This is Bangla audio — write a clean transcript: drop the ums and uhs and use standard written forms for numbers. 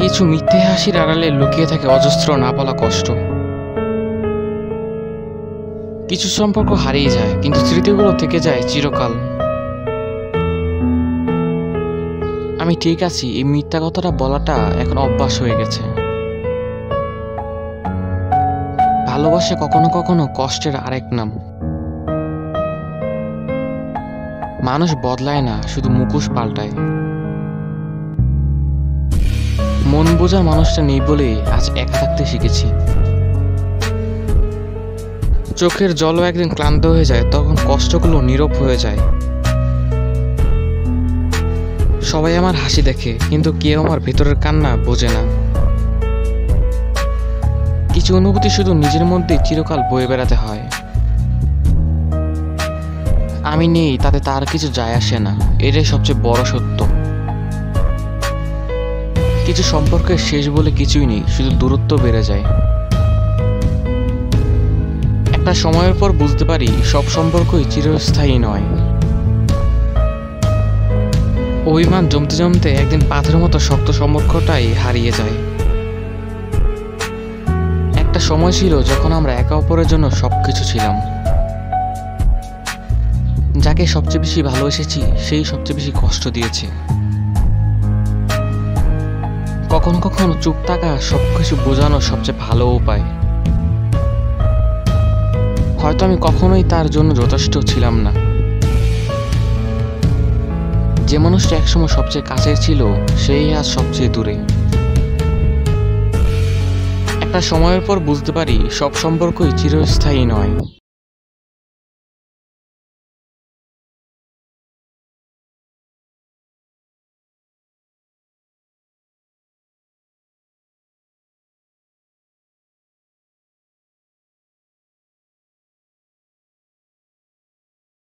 কিছু মিথ্যে হাসির আড়ালে লুকিয়ে থাকে অজস্র না বলা কষ্ট। কিছু সম্পর্ক হারিয়ে যায়, কিন্তু স্মৃতিগুলো থেকে যায় চিরকাল। আমি ঠিক আছি, এই মিথ্যা কথাটা বলাটা এখন অভ্যাস হয়ে গেছে। ভালোবাসা কখনো কখনো কষ্টের আরেক নাম। মানুষ বদলায় না, শুধু মুখোশ পাল্টায়। মন বোঝার মানুষটা নেই বলে আজ একা থাকতে শিখেছি। চোখের জলও একদিন ক্লান্ত হয়ে যায়, তখন কষ্টগুলো নীরব হয়ে যায়। সবাই আমার হাসি দেখে, কিন্তু কেউ আমার ভেতরের কান্না বোঝে না। কিছু অনুভূতি শুধু নিজের মধ্যে চিরকাল বয়ে বেড়াতে হয়। আমি নেই তাতে তার কিছু যায় আসে না, এটাই সবচেয়ে বড় সত্য। কিছু সম্পর্কের শেষ বলে কিছুই নেই, শুধু দূরত্ব বেড়ে যায়। একটা সময়ের পর বুঝতে পারি সব সম্পর্কই চিরস্থায়ী নয়। অভিমান জমতে জমতে একদিন পাথরের মতো শক্ত সম্পর্কটাই হারিয়ে যায়। একটা সময় ছিল যখন আমরা একে অপরের জন্য সবকিছু ছিলাম। যাকে সবচেয়ে বেশি ভালোবেসেছি সেই সবচেয়ে বেশি কষ্ট দিয়েছে। কখনো কখনো চুপ থাকা সবকিছু বোঝানোর সবচেয়ে ভালো উপায়। হয়তো আমি কখনোই তার জন্য যথেষ্ট ছিলাম না। যে মানুষটা একসময় সবচেয়ে কাছে ছিল, সেই আজ সবচেয়ে দূরে। একটা সময়ের পর বুঝতে পারি সব সম্পর্কই চিরস্থায়ী নয়।